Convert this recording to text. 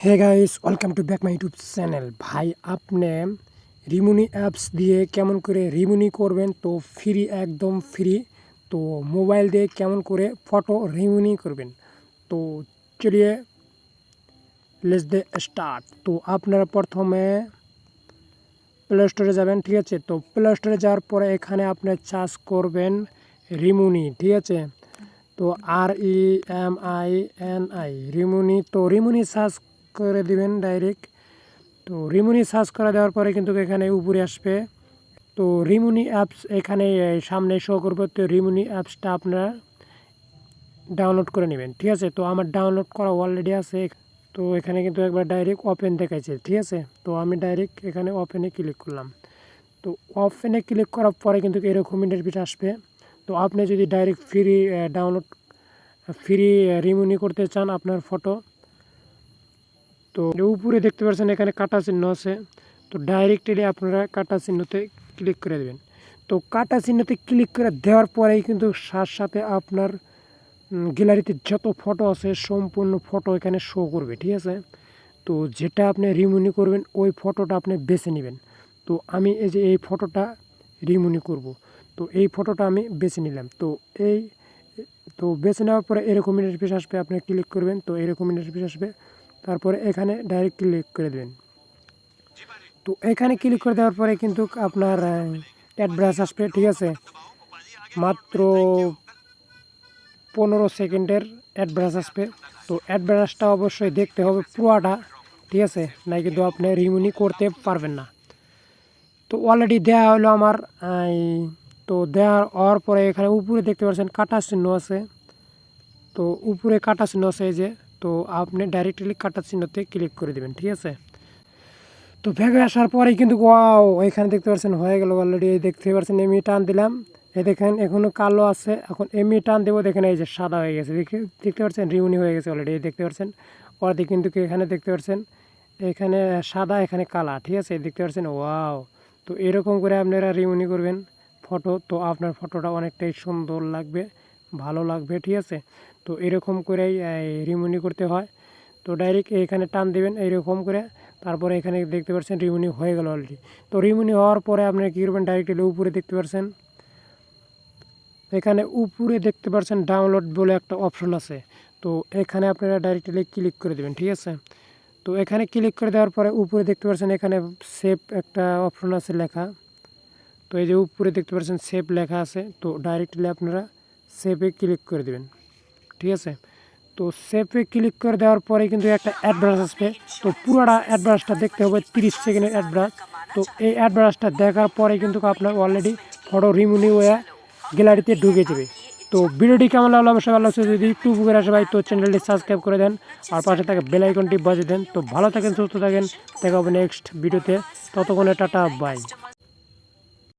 Hey guys, welcome to back my YouTube channel. ভাই, আপনি রিমুনি apps দিয়ে কেমন করে রিমুনি করবেন? তো ফ্রি, একদম ফ্রি। তো মোবাইল দিয়ে কেমন করে ফটো রিমুনি করবেন? তো চলিয়ে লেটস দে স্টার্ট। তো আপনারা প্রথমে প্লে স্টোরে যাবেন, ঠিক আছে? তো প্লে স্টোরে যাওয়ার পরে এখানে আপনি সার্চ করবেন রিমুনি, ঠিক আছে? তো REMINI রিমুনি। তো রিমুনি সার্চ করে দিবেন ডাইরেক্ট। তো রিমুনি সার্চ করে দেওয়ার পরে কিন্তু এখানে উপরে আসবে। তো রিমুনি অ্যাপস এখানে সামনে শো করবে। তো রিমুনি অ্যাপসটা আপনারা ডাউনলোড করে নেবেন, ঠিক আছে? তো আমার ডাউনলোড করা অলরেডি আছে। তো এখানে কিন্তু একবার ডাইরেক্ট ওপেন দেখাইছে, ঠিক আছে? তো আমি ডাইরেক্ট এখানে ওপেনে ক্লিক করলাম। তো ওপেনে ক্লিক করার পরে কিন্তু এরকম ইন্টারফেস আসবে। তো আপনি যদি ডাইরেক্ট ফ্রি রিমুনি করতে চান আপনার ফটো, তো উপরে দেখতে পাচ্ছেন এখানে কাটা চিহ্ন আছে। তো ডাইরেক্টলি আপনারা কাটা চিহ্নতে ক্লিক করে দেবেন। তো কাটা চিহ্নতে ক্লিক করে দেওয়ার পরেই কিন্তু সাথে সাথে আপনার গ্যালারিতে যত ফটো আছে সম্পূর্ণ ফটো এখানে শো করবে, ঠিক আছে? তো যেটা আপনি রিমুনি করবেন ওই ফটোটা আপনি বেছে নেবেন। তো আমি এই যে এই ফটোটা রিমুনি করব, তো এই ফটোটা আমি বেছে নিলাম। তো বেছে নেওয়ার পরে এরকম ইন্টারফেস আসবে, আপনি ক্লিক করবেন। তো এরকম ইন্টারফেস আসবে, তারপরে এখানে ডাইরেক্ট ক্লিক করে দেবেন। তো এখানে ক্লিক করে দেওয়ার পরে কিন্তু আপনার অ্যাড ব্রাশ আসবে, ঠিক আছে? মাত্র 15 সেকেন্ডের অ্যাড ব্রাশ আসবে। তো অ্যাড ব্রাশটা অবশ্যই দেখতে হবে পুরোটা, ঠিক আছে? নাই কিন্তু আপনি রিমুনি করতে পারবেন না। তো অলরেডি দেওয়া হলো আমার। তো দেওয়ার পরে এখানে উপরে দেখতে পাচ্ছেন কাটা চিহ্ন আছে। তো উপরে কাটা চিহ্ন আছে এই যে। তো আপনি ডাইরেক্টলি কাটা চিহ্নতে ক্লিক করে দেবেন, ঠিক আছে? তো ভেগে আসার পরেই কিন্তু ওয়াও, এখানে দেখতে পাচ্ছেন হয়ে গেল অলরেডি। দেখতে পাচ্ছেন এমনি টান দিলাম, এই দেখেন এখনও কালো আছে। এখন এমনি টান দেবো, দেখেন এই যে সাদা হয়ে গেছে। দেখতে পাচ্ছেন রিউনি হয়ে গেছে অলরেডি, দেখতে পাচ্ছেন। ওরাতে কিন্তু এখানে দেখতে পাচ্ছেন এখানে সাদা, এখানে কালা, ঠিক আছে? দেখতে পাচ্ছেন ওয়াও। তো এরকম করে আপনারা রিউনি করবেন ফটো। তো আপনার ফটোটা অনেকটাই সুন্দর লাগবে, ভালো লাগবে, ঠিক আছে? তো এরকম করেই রিমুনি করতে হয়। তো ডাইরেক্ট এখানে টান দেবেন এইরকম করে। তারপরে এখানে দেখতে পাচ্ছেন রিমুনি হয়ে গেল অলরেডি। তো রিমুনি হওয়ার পরে আপনারা কী করবেন, ডাইরেক্ট এলে উপরে দেখতে পাচ্ছেন এখানে উপরে দেখতে পাচ্ছেন ডাউনলোড বলে একটা অপশন আছে। তো এখানে আপনারা ডাইরেক্টলি ক্লিক করে দেবেন, ঠিক আছে? তো এখানে ক্লিক করে দেওয়ার পরে উপরে দেখতে পাচ্ছেন এখানে সেভ একটা অপশন আছে লেখা। তো এই যে উপরে দেখতে পাচ্ছেন সেভ লেখা আছে। তো ডাইরেক্টলি আপনারা সেভে ক্লিক করে দেবেন, ঠিক আছে? তো সেভে ক্লিক করে দেওয়ার পরে কিন্তু একটা অ্যাডভান্স আসবে। তো পুরোটা অ্যাডভান্সটা দেখতে হবে 30 সেকেন্ডের অ্যাডভান্স। তো এই অ্যাডভান্সটা দেখার পরে কিন্তু আপনার অলরেডি ফটো রিমুনি হয়ে গ্যালারিতে ঢুকে যাবে। তো ভিডিওটি কেমন লাগলো অবশ্যই ভালো লাগছে। যদি একটু উপকার আসে ভাই, তো চ্যানেলটি সাবস্ক্রাইব করে দেন আর পাশে থাকে বেল আইকনটি বাজিয়ে দেন। তো ভালো থাকেন, সুস্থ থাকেন, দেখা হবে নেক্সট ভিডিওতে। ততক্ষণে টাটা, বাই।